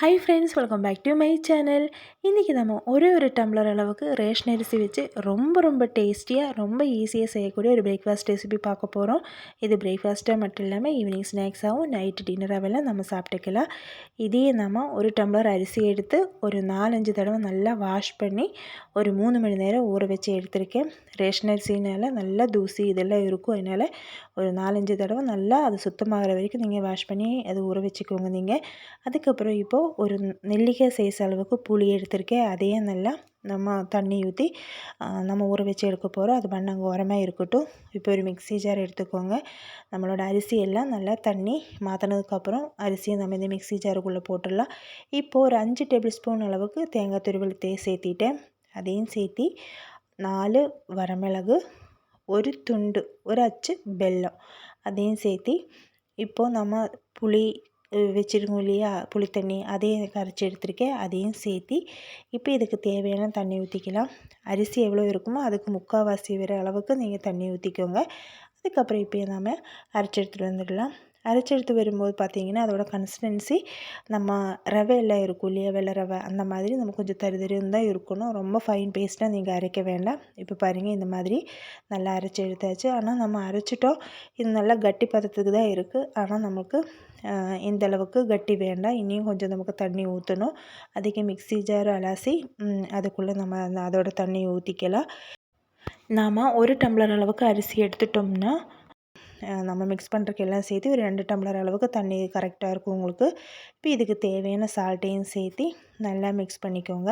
Hi friends, welcome back to my channel. இன்றைக்கி நம்ம ஒரு டம்ளர் அளவுக்கு ரேஷன் அரிசி வச்சு ரொம்ப டேஸ்டியாக ரொம்ப ஈஸியாக செய்யக்கூடிய ஒரு பிரேக்ஃபாஸ்ட் ரெசிபி பார்க்க போகிறோம். இது பிரேக்ஃபாஸ்ட்டாக மட்டும் இல்லாமல் ஈவினிங் ஸ்நாக்ஸாகவும் நைட்டு டின்னராகவெல்லாம் நம்ம சாப்பிட்டுக்கலாம். இதே நம்ம ஒரு டம்ளர் அரிசி எடுத்து ஒரு 4-5 தடவை நல்லா வாஷ் பண்ணி ஒரு 3 மணி நேரம் ஊற வச்சு எடுத்திருக்கேன். ரேஷன் அரிசினால் நல்லா தூசி இதெல்லாம் இருக்கும். அதனால் ஒரு 4-5 தடவை நல்லா அது சுத்தமாகிற வரைக்கும் நீங்கள் வாஷ் பண்ணி அது ஊற வச்சுக்கோங்க. நீங்கள் அதுக்கப்புறம் இப்போது ஒரு நெல்லிக்காய் சைஸ் அளவுக்கு புளி எடுத்திருக்கேன். அதையும் நல்லா நம்ம தண்ணி ஊற்றி நம்ம ஊற வச்சு எடுக்க போகிறோம். அது பண்ணாங்க உரமாக இருக்கட்டும். இப்போ ஒரு மிக்ஸி ஜார் எடுத்துக்கோங்க. நம்மளோட அரிசி எல்லாம் நல்லா தண்ணி மாற்றினதுக்கப்புறம் அரிசியை நம்ம இந்த மிக்ஸி ஜாருக்குள்ளே போட்டுடலாம். இப்போது ஒரு 5 டேபிள் ஸ்பூன் அளவுக்கு தேங்காய் துருவல் சேர்த்திட்டேன். அதையும் சேர்த்தி 4 வரமிளகு, ஒரு அச்சு வெல்லம் அதையும் சேர்த்தி இப்போது நம்ம புளி வச்சுருக்கோம் இல்லையா, புளி தண்ணி அதையும் கரைச்சி எடுத்துருக்கேன். அதையும் சேர்த்தி இப்போ இதுக்கு தேவையான தண்ணி ஊற்றிக்கலாம். அரிசி எவ்வளோ இருக்குமோ அதுக்கு 3/4 வர அளவுக்கு நீங்கள் தண்ணி ஊற்றிக்கோங்க. அதுக்கப்புறம் இப்போ நம்ம அரைச்சி எடுத்துகிட்டு வந்துடலாம். அரைச்சி எடுத்து வரும்போது பார்த்திங்கன்னா அதோட கன்சிஸ்டன்சி நம்ம ரவை எல்லாம் இருக்கும் இல்லையா, வெள்ளை ரவை அந்த மாதிரி நம்ம கொஞ்சம் தருதருன்னு தான் இருக்கணும். ரொம்ப ஃபைன் பேஸ்ட்டாக நீங்கள் அரைக்க வேண்டாம். இப்போ பாருங்கள், இந்த மாதிரி நல்லா அரைச்சி எடுத்தாச்சு. ஆனால் நம்ம அரைச்சிட்டோம், இது நல்லா கட்டி பதத்துக்கு தான் இருக்குது. ஆனால் நமக்கு இந்த அளவுக்கு கட்டி வேண்டாம். இனியும் கொஞ்சம் நமக்கு தண்ணி ஊற்றணும். அதுக்கு மிக்ஸி ஜார் அலசி அதுக்குள்ளே நம்ம அதோட தண்ணி ஊற்றிக்கலாம். நாம் 1 டம்ளர் அளவுக்கு அரிசி எடுத்துட்டோம்னா நம்ம மிக்ஸ் பண்ணுறதுக்கு எல்லாம் சேர்த்து ஒரு 2 டம்ளர் அளவுக்கு தண்ணி கரெக்டாக இருக்கும் உங்களுக்கு. இப்போ இதுக்கு தேவையான சால்ட்டையும் சேர்த்து நல்லா மிக்ஸ் பண்ணிக்கோங்க.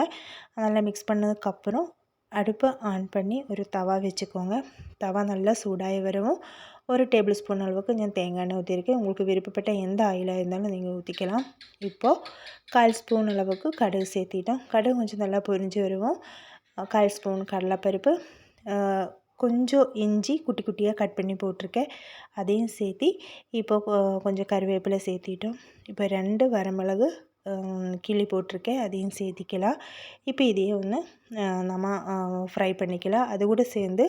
நல்லா மிக்ஸ் பண்ணதுக்கப்புறம் அடுப்பை ஆன் பண்ணி ஒரு தவா வச்சுக்கோங்க. தவா நல்லா சூடாகி வரவும் 1 டேபிள் ஸ்பூன் அளவுக்கு நான் தேங்காய் எண்ணெய் ஊற்றிருக்கேன். உங்களுக்கு விருப்பப்பட்ட எந்த ஆயிலாக இருந்தாலும் நீங்கள் ஊற்றிக்கலாம். இப்போது 1/4 ஸ்பூன் அளவுக்கு கடுகு சேர்த்திட்டோம். கடுகு கொஞ்சம் நல்லா பொரிஞ்சு வருவோம். 1/4 ஸ்பூன் கடலைப்பருப்பு, கொஞ்சம் இஞ்சி குட்டி குட்டியாக கட் பண்ணி போட்டிருக்கேன். அதையும் சேர்த்தி இப்போ கொஞ்சம் கருவேப்பிலை சேர்த்திட்டோம். இப்போ 2 வரமிளகு கிள்ளி போட்டிருக்கேன். அதையும் சேர்த்திக்கலாம். இப்போ இதையே நம்ம ஃப்ரை பண்ணிக்கலாம். அது கூட சேர்ந்து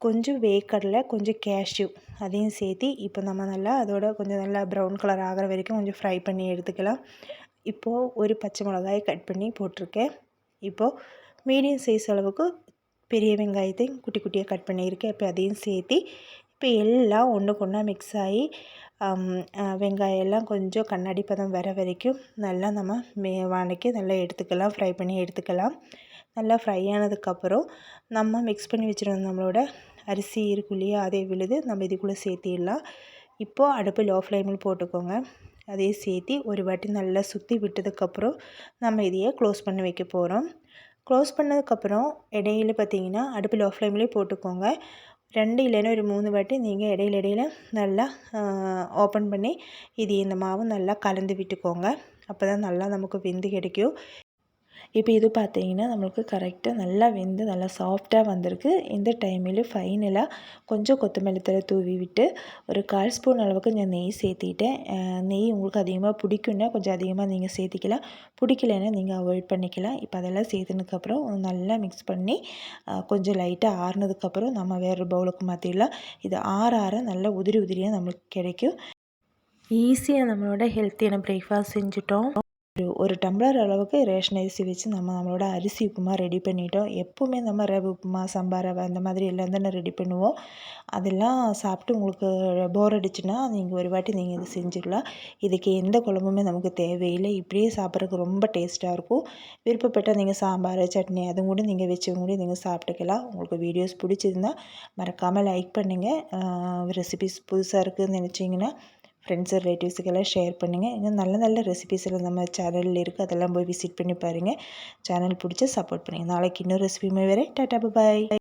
கொஞ்சம் வேர்க்கடலை, கொஞ்சம் கேஷ்யூ அதையும் சேர்த்தி இப்போ நம்ம நல்லா அதோட கொஞ்சம் நல்லா ப்ரௌன் கலர் ஆகிற வரைக்கும் கொஞ்சம் ஃப்ரை பண்ணி எடுத்துக்கலாம். இப்போது ஒரு பச்சை மிளகாய் கட் பண்ணி போட்டிருக்கேன். இப்போது மீடியம் சைஸ் அளவுக்கு பெரிய வெங்காயத்தையும் குட்டி குட்டியாக கட் பண்ணியிருக்கேன். இப்போ அதையும் சேர்த்தி இப்போ எல்லாம் ஒன்றுக்கு ஒன்றா மிக்ஸ் ஆகி வெங்காயம் எல்லாம் கொஞ்சம் கண்ணாடி பதம் வர வரைக்கும் நல்லா நம்ம வதக்கி நல்லா எடுத்துக்கலாம், ஃப்ரை பண்ணி எடுத்துக்கலாம். நல்லா ஃப்ரை ஆனதுக்கப்புறம் நம்ம மிக்ஸ் பண்ணி வச்சுருந்த நம்மளோட அரிசி இருக்கும் இல்லையா, அதே விழுது நம்ம இதுக்குள்ளே சேர்த்திடலாம். இப்போது அடுப்பு லோ ஃப்ளேமில் போட்டுக்கோங்க. அதையே சேர்த்தி ஒரு வாட்டி நல்லா சுற்றி விட்டதுக்கப்புறம் நம்ம இதையே க்ளோஸ் பண்ணி வைக்க போகிறோம். க்ளோஸ் பண்ணதுக்கப்புறம் இடையில பார்த்திங்கன்னா அடுப்பு லோ ஃப்ளேம்லேயே போட்டுக்கோங்க. 2 இல்லைன்னா ஒரு 3 வாட்டி நீங்கள் இடையில நல்லா ஓப்பன் பண்ணி இந்த மாவு நல்லா கலந்து விட்டுக்கோங்க. அப்போ தான் நல்லா நமக்கு வெந்து கிடைக்கும். இப்போ இது பார்த்திங்கன்னா நம்மளுக்கு கரெக்டாக நல்லா வெந்து நல்லா சாஃப்டாக வந்திருக்கு. இந்த டைமில் ஃபைனலாக கொஞ்சம் கொத்தமல்லி தழை தூவி விட்டு ஒரு 1/4 ஸ்பூன் அளவுக்கு நான் நெய் சேர்த்திட்டேன். நெய் உங்களுக்கு அதிகமாக பிடிக்குன்னா கொஞ்சம் அதிகமாக நீங்கள் சேர்த்திக்கலாம், பிடிக்கலைன்னா நீங்கள் அவாய்ட் பண்ணிக்கலாம். இப்போ அதெல்லாம் சேர்த்துனதுக்கப்புறம் நல்லா மிக்ஸ் பண்ணி கொஞ்சம் லைட்டாக ஆறுனதுக்கப்புறம் நம்ம வேறு பவுலுக்கு மாற்றிடலாம். இது ஆற நல்லா உதிரியாக நம்மளுக்கு கிடைக்கும். ஈஸியாக நம்மளோட ஹெல்த்தியான பிரேக்ஃபாஸ்ட் செஞ்சுட்டோம். ஒரு டம்ளர் அளவுக்கு ரேஷன் அரிசி வச்சு நம்மளோட அரிசி உப்புமா ரெடி பண்ணிட்டோம். எப்போவுமே நம்ம ரவை உப்புமா, சம்பா ரவை அந்த மாதிரி எல்லாம் தானே ரெடி பண்ணுவோம். அதெல்லாம் சாப்பிட்டு உங்களுக்கு போர் அடிச்சுன்னா நீங்கள் ஒரு வாட்டி நீங்கள் இது செஞ்சுக்கலாம். இதுக்கு எந்த குழம்புமே நமக்கு தேவையில்லை. இப்படியே சாப்பிட்றதுக்கு ரொம்ப டேஸ்ட்டாக இருக்கும். விருப்பப்பட்டால் நீங்கள் சாம்பார், சட்னி அதுவும் கூட நீங்கள் வச்சு கூட நீங்கள் சாப்பிட்டுக்கலாம். உங்களுக்கு வீடியோஸ் பிடிச்சிருந்தா மறக்காமல் லைக் பண்ணுங்கள். ரெசிபிஸ் புதுசாக இருக்குதுன்னு நினச்சிங்கன்னா ஃப்ரெண்ட்ஸ் ரிலேட்டிவ்ஸுக்கெல்லாம் ஷேர் பண்ணுங்கள். இன்னும் நல்ல ரெசிபிஸ் எல்லாம் நம்ம சேனலில் இருக்குது, அதெல்லாம் போய் விசிட் பண்ணி பாருங்கள். சேனல் பிடிச்சா சப்போர்ட் பண்ணுங்கள். நாளைக்கு இன்னொரு ரெசிபியுமே வரேன். டாட்டா, பாய்.